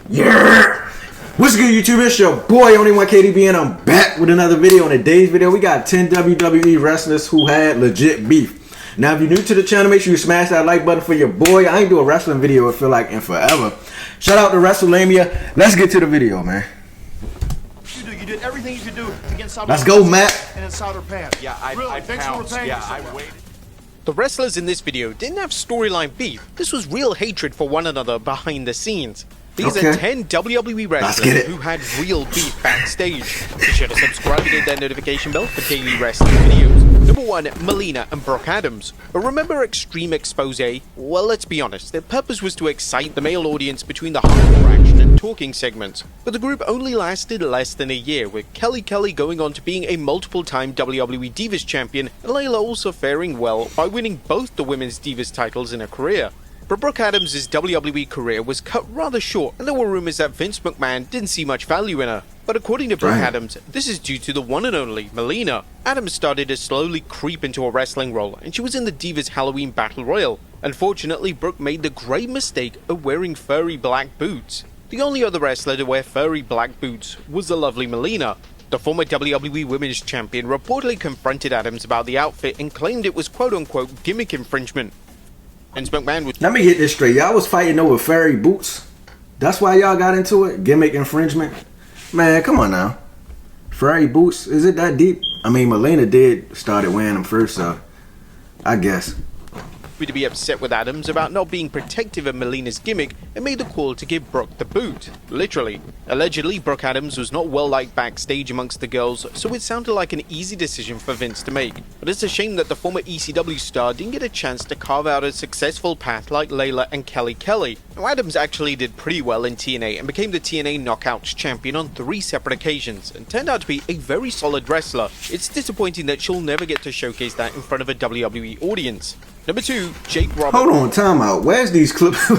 Yeah! What's good, YouTube? It's your boy, Only One KDB, and I'm back with another video. In today's video, we got 10 WWE wrestlers who had legit beef. Now, if you're new to the channel, make sure you smash that like button for your boy. I ain't do a wrestling video, I feel like, in forever. Shout out to WrestleMania. Let's get to the video, man. You did everything you could do against Sauter. Let's go, Matt. And it's Sauter Pan. Yeah, I Thanks for repaying yeah, me so I well. waited. The wrestlers in this video didn't have storyline beef. This was real hatred for one another behind the scenes. These are 10 WWE wrestlers who had real beef backstage. Be sure to subscribe and hit that notification bell for daily wrestling videos. Number 1, Melina and Brooke Adams. Remember Extreme Expose? Well, let's be honest, their purpose was to excite the male audience between the hardcore action and talking segments. But the group only lasted less than a year, with Kelly going on to being a multiple-time WWE Divas champion, and Layla also faring well by winning both the Women's Divas titles in her career. But Brooke Adams' WWE career was cut rather short, and there were rumors that Vince McMahon didn't see much value in her. But according to Brooke Adams, this is due to the one and only Melina. Adams started to slowly creep into a wrestling role, and she was in the Divas Halloween Battle Royal. Unfortunately, Brooke made the grave mistake of wearing furry black boots. The only other wrestler to wear furry black boots was the lovely Melina. The former WWE Women's Champion reportedly confronted Adams about the outfit and claimed it was quote-unquote gimmick infringement. Vince McMahon was— Let me get this straight. Y'all was fighting over furry boots? That's why y'all got into it? Gimmick infringement? Man, come on now. Furry boots? Is it that deep? I mean, Melina did started wearing them first, so I guess. to be upset with Adams about not being protective of Melina's gimmick and made the call to give Brooke the boot. Literally. Allegedly, Brooke Adams was not well liked backstage amongst the girls, so it sounded like an easy decision for Vince to make. But it's a shame that the former ECW star didn't get a chance to carve out a successful path like Layla and Kelly. Now, Adams actually did pretty well in TNA and became the TNA Knockouts champion on 3 separate occasions and turned out to be a very solid wrestler. It's disappointing that she'll never get to showcase that in front of a WWE audience. Number 2, Jake Roberts. Hold on, time out. Where's these clips?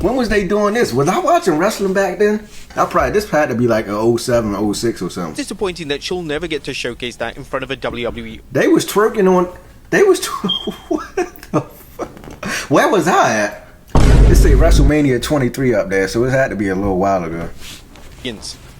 When was they doing this? Was I watching wrestling back then? This had to be like a 07, 06 or something. Disappointing that she'll never get to showcase that in front of a WWE. They was twerking on. What the fuck? Where was I at? It say WrestleMania 23 up there, so it had to be a little while ago.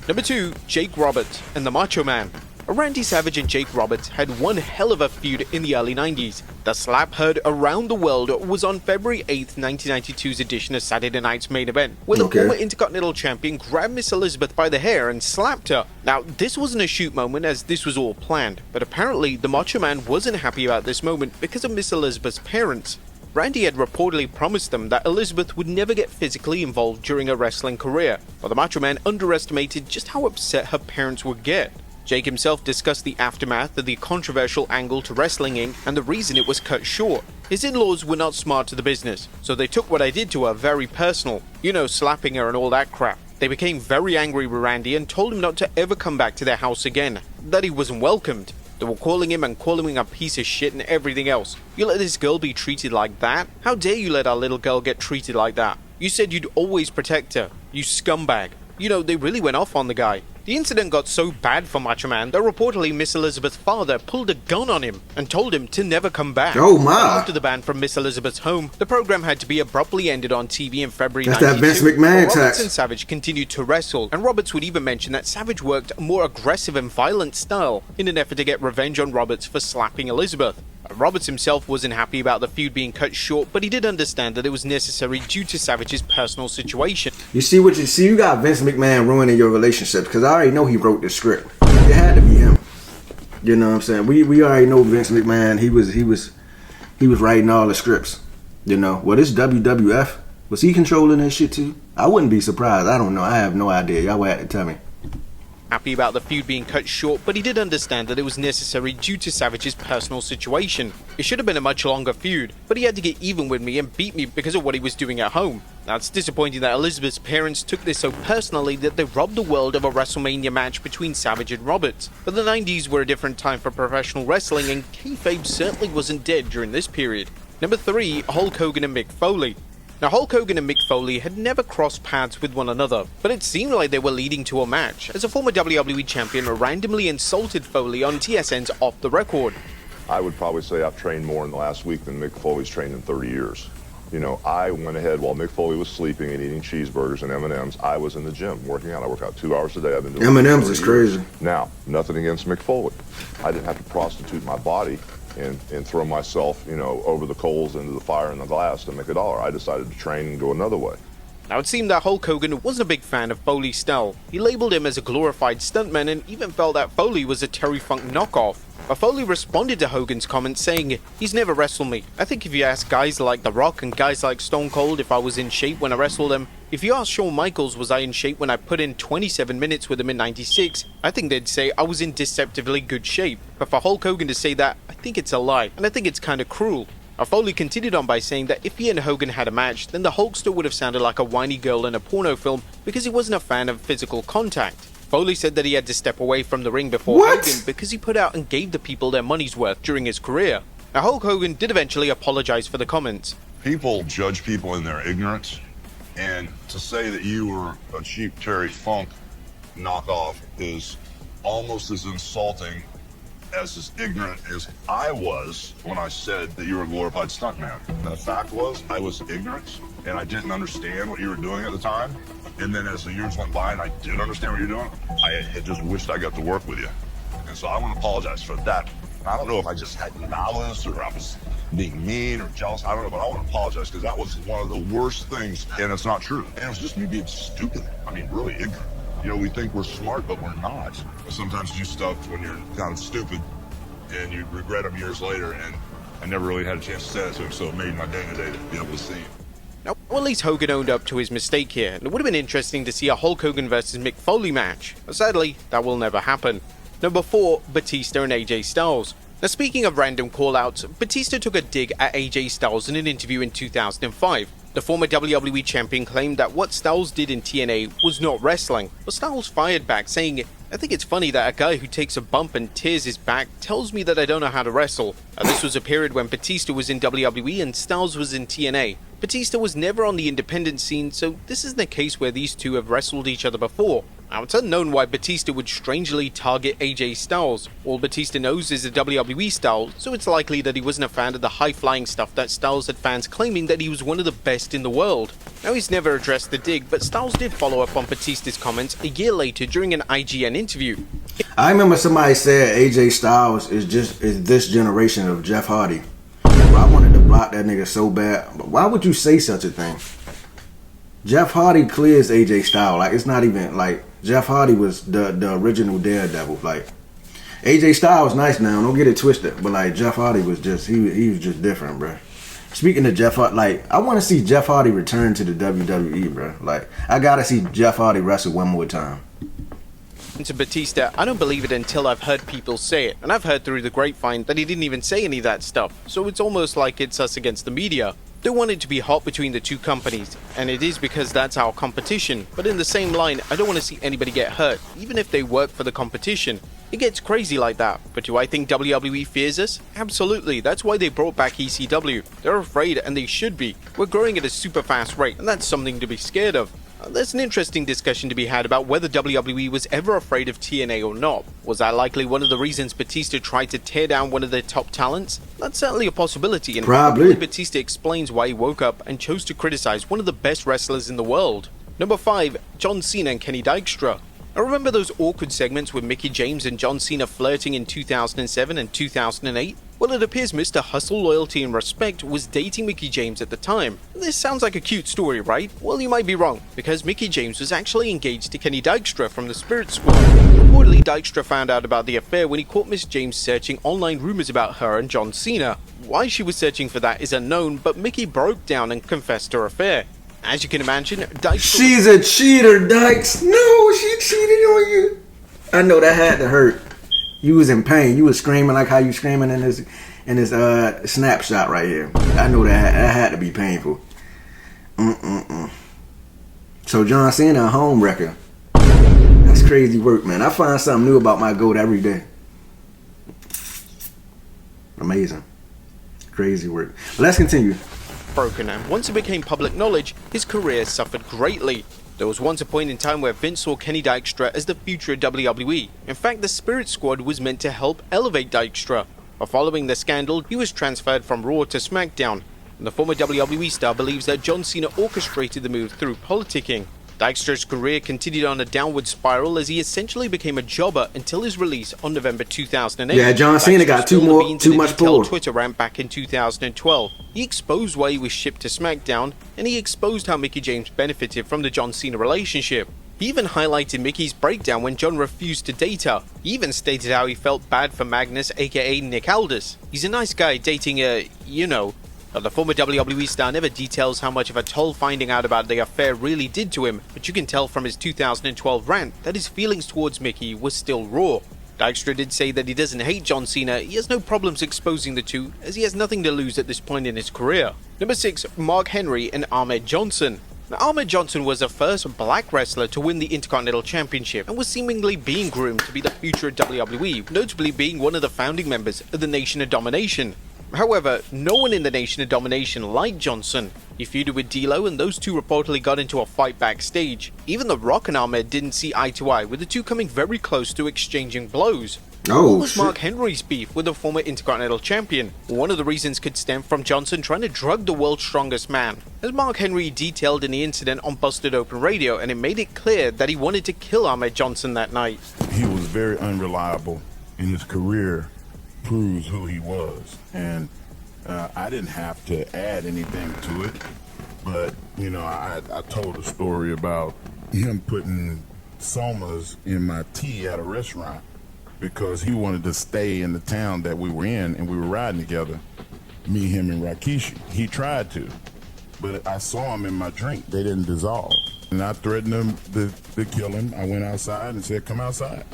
Number 2, Jake Roberts and the Macho Man. Randy Savage and Jake Roberts had one hell of a feud in the early 90s. The slap heard around the world was on February 8th, 1992's edition of Saturday Night's Main Event, where the former Intercontinental Champion grabbed Miss Elizabeth by the hair and slapped her. Now, this wasn't a shoot moment as this was all planned, but apparently the Macho Man wasn't happy about this moment because of Miss Elizabeth's parents. Randy had reportedly promised them that Elizabeth would never get physically involved during her wrestling career, but the Macho Man underestimated just how upset her parents would get. Jake himself discussed the aftermath of the controversial angle to Wrestling Inc. and the reason it was cut short. His in-laws were not smart to the business, so they took what I did to her very personal. You know, slapping her and all that crap. They became very angry with Randy and told him not to ever come back to their house again, that he wasn't welcomed. They were calling him a piece of shit and everything else. You let this girl be treated like that? How dare you let our little girl get treated like that? You said you'd always protect her, you scumbag. You know, they really went off on the guy. The incident got so bad for Macho Man that reportedly Miss Elizabeth's father pulled a gun on him and told him to never come back. Oh my! After the ban from Miss Elizabeth's home, the program had to be abruptly ended on TV in February 92. That's that Vince McMahon tax. Roberts and Savage continued to wrestle, and Roberts would even mention that Savage worked a more aggressive and violent style in an effort to get revenge on Roberts for slapping Elizabeth. Roberts himself wasn't happy about the feud being cut short, but he did understand that it was necessary due to Savage's personal situation. You got Vince McMahon ruining your relationship because I already know he wrote the script. It had to be him. You know what I'm saying? We already know Vince McMahon. He was writing all the scripts. You know, well, this WWF, was he controlling that shit too? I wouldn't be surprised. I don't know. I have no idea. Y'all would have to tell me. Happy about the feud being cut short, but he did understand that it was necessary due to Savage's personal situation. It should have been a much longer feud, but he had to get even with me and beat me because of what he was doing at home. Now, it's disappointing that Elizabeth's parents took this so personally that they robbed the world of a WrestleMania match between Savage and Roberts. But the 90s were a different time for professional wrestling, and kayfabe certainly wasn't dead during this period. Number 3, Hulk Hogan and Mick Foley. Now, Hulk Hogan and Mick Foley had never crossed paths with one another, but it seemed like they were leading to a match, as a former WWE champion randomly insulted Foley on TSN's Off the Record. I would probably say I've trained more in the last week than Mick Foley's trained in 30 years. You know, I went ahead while Mick Foley was sleeping and eating cheeseburgers and M&Ms. I was in the gym working out. I work out 2 hours a day. I've been doing M&Ms it is for years. crazy. Now, nothing against Mick Foley. I didn't have to prostitute my body and throw myself, you know, over the coals into the fire and the glass to make $1. I decided to train and go another way. Now, it seemed that Hulk Hogan wasn't a big fan of Foley's style. He labeled him as a glorified stuntman and even felt that Foley was a Terry Funk knockoff. But Foley responded to Hogan's comments saying, "He's never wrestled me. I think if you ask guys like The Rock and guys like Stone Cold if I was in shape when I wrestled them, if you ask Shawn Michaels was I in shape when I put in 27 minutes with him in '96, I think they'd say I was in deceptively good shape. But for Hulk Hogan to say that, I think it's a lie, and I think it's kinda cruel." Foley continued on by saying that if he and Hogan had a match, then the Hulkster would have sounded like a whiny girl in a porno film because he wasn't a fan of physical contact. Foley said that he had to step away from the ring before What? Hogan because he put out and gave the people their money's worth during his career. Now, Hulk Hogan did eventually apologize for the comments. People judge people in their ignorance, and to say that you were a cheap Terry Funk knockoff is almost as insulting as ignorant as I was when I said that you were a glorified stuntman. The fact was, I was ignorant, and I didn't understand what you were doing at the time. And then as the years went by and I did understand what you're doing, I had just wished I got to work with you. And so I want to apologize for that. I don't know if I just had malice or I was being mean or jealous. I don't know, but I want to apologize because that was one of the worst things, and it's not true. And it was just me being stupid. I mean, really ignorant. You know, we think we're smart, but we're not. Sometimes you do stuff when you're kind of stupid and you regret them years later, and I never really had a chance to say that to him, so it made my day today to be able to see him. Now, well, at least Hogan owned up to his mistake here, and it would have been interesting to see a Hulk Hogan versus Mick Foley match. But sadly, that will never happen. Number 4, Batista and AJ Styles. Now, speaking of random call-outs, Batista took a dig at AJ Styles in an interview in 2005. The former WWE champion claimed that what Styles did in TNA was not wrestling, but Styles fired back saying, "I think it's funny that a guy who takes a bump and tears his back tells me that I don't know how to wrestle." This was a period when Batista was in WWE and Styles was in TNA. Batista was never on the independent scene, so this isn't a case where these two have wrestled each other before. Now, it's unknown why Batista would strangely target AJ Styles. All Batista knows is the WWE style, so it's likely that he wasn't a fan of the high-flying stuff that Styles had fans claiming that he was one of the best in the world. Now, he's never addressed the dig, but Styles did follow up on Batista's comments a year later during an IGN interview. I remember somebody said AJ Styles is this generation of Jeff Hardy. I wanted to block that nigga so bad. But why would you say such a thing? Jeff Hardy clears AJ Styles. Like, it's not even like Jeff Hardy was the original Daredevil. Like, AJ Styles was nice now, don't get it twisted. But like Jeff Hardy was just he was just different, bro. Speaking of Jeff Hardy, like, I want to see Jeff Hardy return to the WWE, bro. Like, I gotta see Jeff Hardy wrestle one more time. To Batista, I don't believe it until I've heard people say it, and I've heard through the grapevine that he didn't even say any of that stuff, so it's almost like it's us against the media. They want it to be hot between the two companies, and it is because that's our competition, but in the same line, I don't want to see anybody get hurt, even if they work for the competition. It gets crazy like that, but do I think WWE fears us? Absolutely, that's why they brought back ECW. They're afraid, and they should be. We're growing at a super fast rate, and that's something to be scared of. There's an interesting discussion to be had about whether WWE was ever afraid of TNA or not. Was that likely one of the reasons Batista tried to tear down one of their top talents? That's certainly a possibility, and Probably. Batista explains why he woke up and chose to criticize one of the best wrestlers in the world. Number 5, John Cena and Kenny Dykstra. I remember those awkward segments with Mickie James and John Cena flirting in 2007 and 2008? Well, it appears Mr. Hustle, Loyalty and Respect was dating Mickie James at the time. This sounds like a cute story, right? Well, you might be wrong, because Mickie James was actually engaged to Kenny Dykstra from the Spirit Squad. Reportedly, Dykstra found out about the affair when he caught Miss James searching online rumors about her and John Cena. Why she was searching for that is unknown, but Mickie broke down and confessed her affair. As you can imagine, Dykstra... She's a cheater, Dykes. No, she cheated on you. I know that had to hurt. You was in pain. You was screaming like how you screaming in this snapshot right here. I know that had to be painful. So John Cena, a home wrecker. That's crazy work, man. I find something new about my goat every day. Amazing. Crazy work. But let's continue. Broken, and once it became public knowledge, his career suffered greatly. There was once a point in time where Vince saw Kenny Dykstra as the future of WWE. In fact, the Spirit Squad was meant to help elevate Dykstra. But following the scandal, he was transferred from Raw to SmackDown. and the former WWE star believes that John Cena orchestrated the move through politicking. Dykstra's career continued on a downward spiral as he essentially became a jobber until his release on November 2008. Yeah, John Cena got too much pull. Twitter rant back in 2012. He exposed why he was shipped to SmackDown, and he exposed how Mickie James benefited from the John Cena relationship. He even highlighted Mickey's breakdown when John refused to date her. He even stated how he felt bad for Magnus, aka Nick Aldis. He's a nice guy dating a, The former WWE star never details how much of a toll finding out about the affair really did to him, but you can tell from his 2012 rant that his feelings towards Mickey was still raw. Dykstra did say that he doesn't hate John Cena, he has no problems exposing the two, as he has nothing to lose at this point in his career. Number 6, Mark Henry and Ahmed Johnson. Now, Ahmed Johnson was the first black wrestler to win the Intercontinental Championship and was seemingly being groomed to be the future of WWE, notably being one of the founding members of the Nation of Domination. However, no one in the Nation of Domination liked Johnson. He feuded with D'Lo and those two reportedly got into a fight backstage. Even The Rock and Ahmed didn't see eye to eye, with the two coming very close to exchanging blows. What was Mark Henry's beef with the former Intercontinental Champion? One of the reasons could stem from Johnson trying to drug the world's strongest man. As Mark Henry detailed in the incident on Busted Open Radio, and it made it clear that he wanted to kill Ahmed Johnson that night. He was very unreliable, and his career proves who he was. And I didn't have to add anything to it, but, I told a story about him putting somas in my tea at a restaurant, because he wanted to stay in the town that we were in, and we were riding together, me, him, and Rikishi. He tried to, but I saw him in my drink. They didn't dissolve. And I threatened him to kill him. I went outside and said, come outside.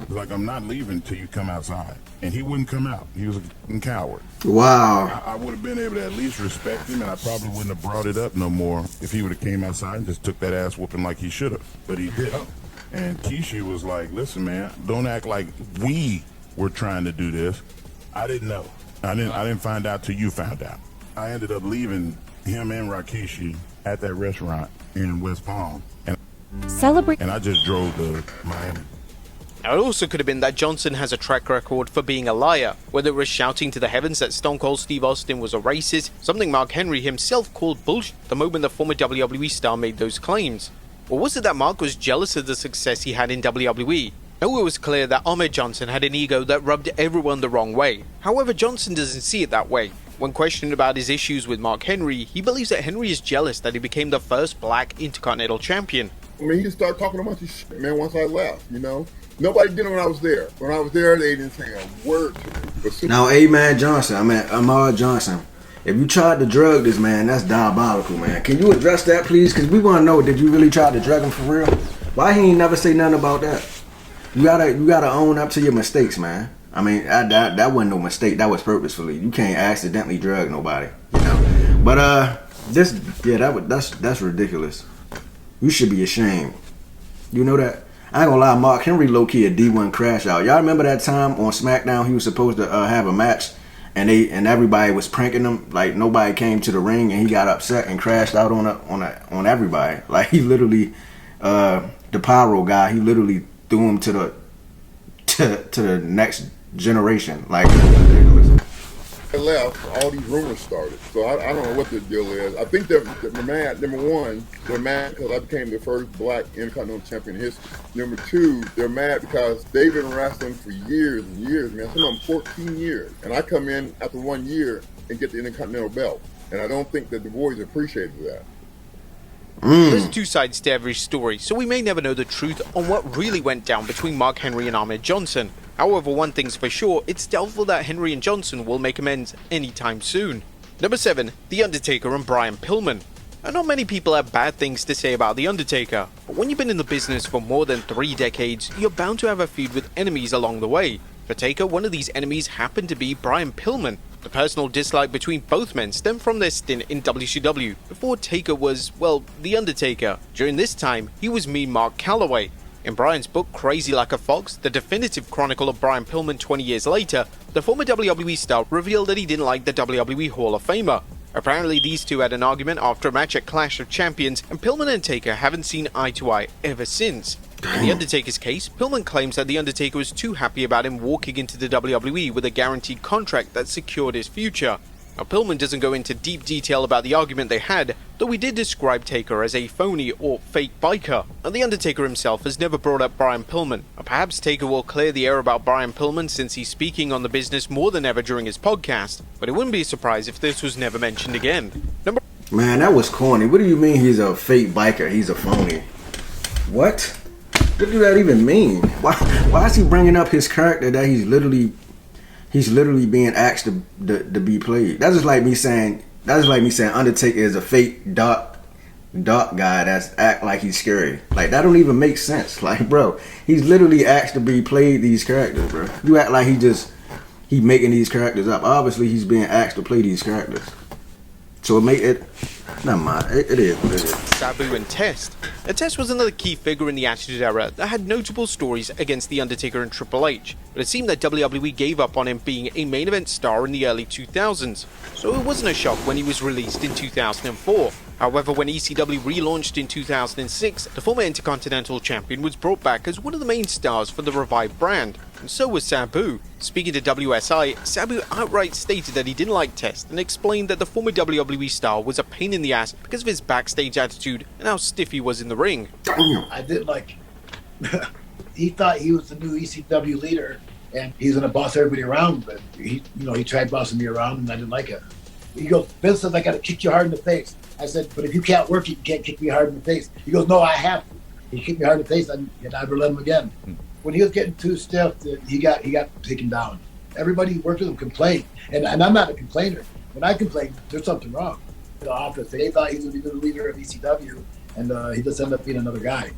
He's like, I'm not leaving until you come outside. And he wouldn't come out. He was a coward. Wow. I would have been able to at least respect him, and I probably wouldn't have brought it up no more if he would have came outside and just took that ass whooping like he should have. But he didn't. And Kishi was like, listen, man, don't act like we were trying to do this. I didn't know. I didn't find out till you found out. I ended up leaving him and Rikishi at that restaurant in West Palm. And I just drove to Miami. Now, it also could have been that Johnson has a track record for being a liar, whether it was shouting to the heavens that Stone Cold Steve Austin was a racist, something Mark Henry himself called bullshit the moment the former WWE star made those claims. Or was it that Mark was jealous of the success he had in WWE? Now, it was clear that Ahmed Johnson had an ego that rubbed everyone the wrong way. However, Johnson doesn't see it that way. When questioned about his issues with Mark Henry, he believes that Henry is jealous that he became the first black Intercontinental Champion. I mean, he just started talking about this shit, man, once I left, Nobody did it when I was there. When I was there, they didn't say a word to me. Now, Ahmed Johnson, if you tried to drug this man, that's diabolical, man. Can you address that, please? Because we want to know, did you really try to drug him for real? Why he ain't never say nothing about that? You gotta own up to your mistakes, man. I mean, that wasn't no mistake. That was purposefully. You can't accidentally drug nobody, But that's ridiculous. You should be ashamed. You know that? I ain't gonna lie, Mark Henry low-key a D1 crash out. Y'all remember that time on SmackDown he was supposed to have a match and everybody was pranking him, like nobody came to the ring and he got upset and crashed out on everybody. Like he literally the pyro guy, he literally threw him to the next generation. Like it was ridiculous. I left, all these rumors started. So I don't know what the deal is. I think they're mad. Number one, they're mad because I became the first black Intercontinental Champion in history. Number two, they're mad because they've been wrestling for years and years, man. Some of them 14 years. And I come in after 1 year and get the Intercontinental belt. And I don't think that the boys appreciated that. There's two sides to every story, so we may never know the truth on what really went down between Mark Henry and Ahmed Johnson. However, one thing's for sure, it's doubtful that Henry and Johnson will make amends anytime soon. Number 7, The Undertaker and Brian Pillman. And not many people have bad things to say about The Undertaker, but when you've been in the business for more than 3 decades, you're bound to have a feud with enemies along the way. For Taker, one of these enemies happened to be Brian Pillman. The personal dislike between both men stemmed from their stint in WCW, before Taker was, well, The Undertaker. During this time, he was Mean Mark Calloway. In Brian's book, Crazy Like a Fox, the definitive chronicle of Brian Pillman 20 years later, the former WWE star revealed that he didn't like the WWE Hall of Famer. Apparently, these two had an argument after a match at Clash of Champions, and Pillman and Taker haven't seen eye to eye ever since. In The Undertaker's case, Pillman claims that The Undertaker was too happy about him walking into the WWE with a guaranteed contract that secured his future. Now, Pillman doesn't go into deep detail about the argument they had, though he did describe Taker as a phony or fake biker. And The Undertaker himself has never brought up Brian Pillman. Now, perhaps Taker will clear the air about Brian Pillman since he's speaking on the business more than ever during his podcast, but it wouldn't be a surprise if this was never mentioned again. Man, that was corny. What do you mean he's a fake biker? He's a phony. What? What do that even mean? Why is he bringing up his character that he's literally being asked to be played? That's just like me saying Undertaker is a fake dark guy that's act like he's scary. Like, that don't even make sense. Like, bro, he's literally asked to be played these characters, bro. You act like he making these characters up. Obviously, he's being asked to play these characters. So it make it. Never mind. It is what it is. Sabu and Test. Now, Test was another key figure in the Attitude Era that had notable stories against The Undertaker and Triple H, but it seemed that WWE gave up on him being a main event star in the early 2000s, so it wasn't a shock when he was released in 2004. However, when ECW relaunched in 2006, the former Intercontinental Champion was brought back as one of the main stars for the revived brand, and so was Sabu. Speaking to WSI, Sabu outright stated that he didn't like Test and explained that the former WWE star was a pain in the ass because of his backstage attitude and how stiff he was in the ring. I didn't like him. He thought he was the new ECW leader and he's gonna boss everybody around, but he tried bossing me around and I didn't like it. He goes, Vince says I gotta kick you hard in the face. I said, but if you can't work it, you can't kick me hard in the face. He goes, no, I have to. He kicked me hard in the face and I never let him again. When he was getting too stiff, he got taken down. Everybody who worked with him complained, and I'm not a complainer. When I complain, there's something wrong. The office, they thought he was going to be the leader of ECW, and he just ended up being another guy.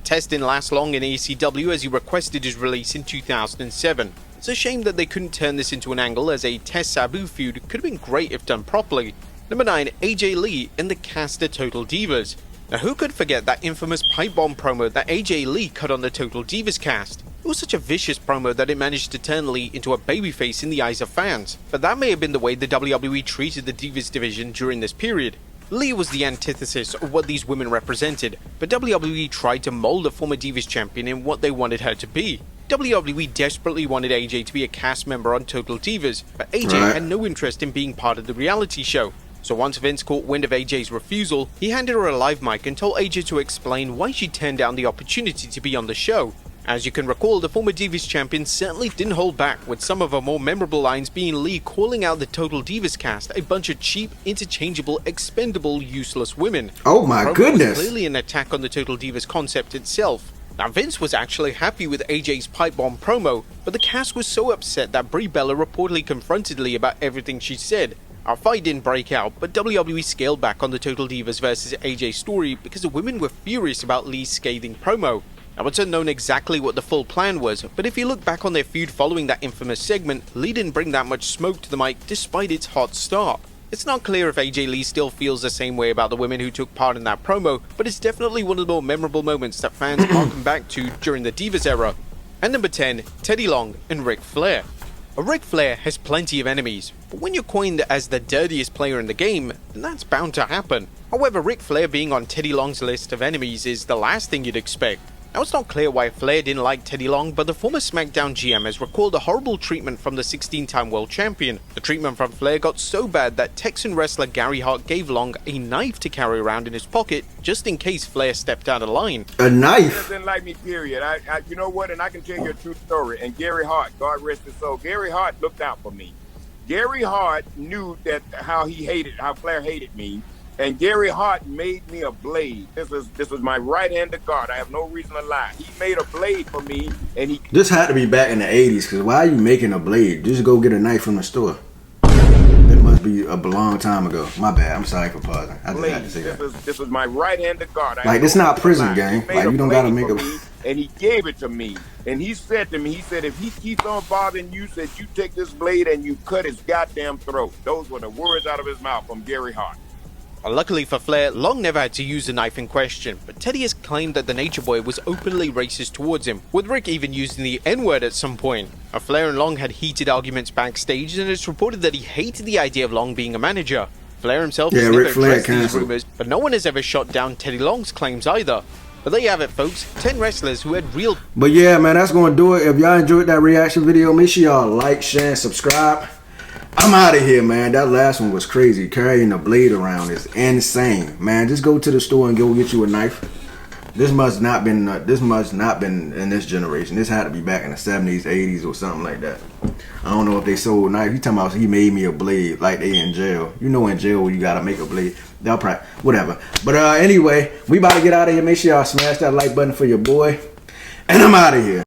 Test didn't last long in ECW as he requested his release in 2007. It's a shame that they couldn't turn this into an angle, as a Test Sabu feud could have been great if done properly. Number 9, AJ Lee and the cast of Total Divas. Now, who could forget that infamous pipe bomb promo that AJ Lee cut on the Total Divas cast? It was such a vicious promo that it managed to turn Lee into a babyface in the eyes of fans. But that may have been the way the WWE treated the Divas division during this period. Lee was the antithesis of what these women represented, but WWE tried to mold the former Divas champion in what they wanted her to be. WWE desperately wanted AJ to be a cast member on Total Divas, but AJ had no interest in being part of the reality show. So once Vince caught wind of AJ's refusal, he handed her a live mic and told AJ to explain why she turned down the opportunity to be on the show. As you can recall, the former Divas champion certainly didn't hold back, with some of her more memorable lines being Lee calling out the Total Divas cast a bunch of cheap, interchangeable, expendable, useless women. Oh my goodness! Was clearly an attack on the Total Divas concept itself. Now, Vince was actually happy with AJ's pipe bomb promo, but the cast was so upset that Brie Bella reportedly confronted Lee about everything she said. Our fight didn't break out, but WWE scaled back on the Total Divas versus AJ story because the women were furious about Lee's scathing promo. Now, it's unknown exactly what the full plan was, but if you look back on their feud following that infamous segment, Lee didn't bring that much smoke to the mic despite its hot start. It's not clear if AJ Lee still feels the same way about the women who took part in that promo, but it's definitely one of the more memorable moments that fans harken back to during the Divas era. And number 10, Teddy Long and Ric Flair. Ric Flair has plenty of enemies, but when you're coined as the dirtiest player in the game, then that's bound to happen. However, Ric Flair being on Teddy Long's list of enemies is the last thing you'd expect. Now, it's not clear why Flair didn't like Teddy Long, but the former SmackDown GM has recalled a horrible treatment from the 16-time world champion. The treatment from Flair got so bad that Texan wrestler Gary Hart gave Long a knife to carry around in his pocket, just in case Flair stepped out of line. A knife? Didn't like me, period. You know what? And I can tell you a true story. And Gary Hart, God rest his soul, Gary Hart looked out for me. Gary Hart knew that how Flair hated me. And Gary Hart made me a blade. This was my right hand to God. I have no reason to lie. He made a blade for me, and he. This had to be back in the 80s, because why are you making a blade? Just go get a knife from the store. That must be a long time ago. My bad. I'm sorry for pausing. I just had to say that. This was my right hand to God. Like, this not prison, gang. Like, you don't gotta make a. And he gave it to me. And he said to me, he said, if he keeps on bothering you, said you take this blade and you cut his goddamn throat. Those were the words out of his mouth from Gary Hart. Luckily for Flair, Long never had to use the knife in question, but Teddy has claimed that the Nature Boy was openly racist towards him, with Rick even using the N-word at some point. Flair and Long had heated arguments backstage, and it's reported that he hated the idea of Long being a manager. Flair himself has never addressed these rumors, but no one has ever shot down Teddy Long's claims either. But there you have it, folks. 10 wrestlers who had real... But yeah, man, that's going to do it. If y'all enjoyed that reaction video, make sure y'all like, share, and subscribe. I'm out of here, man. That last one was crazy. Carrying a blade around is insane, man. Just go to the store and go get you a knife. This must not been in this generation. This had to be back in the 70s, 80s, or something like that. I don't know if they sold knives. He talking about he made me a blade like they in jail. You know, in jail you gotta make a blade. They'll probably whatever. But anyway, we about to get out of here. Make sure y'all smash that like button for your boy, and I'm out of here.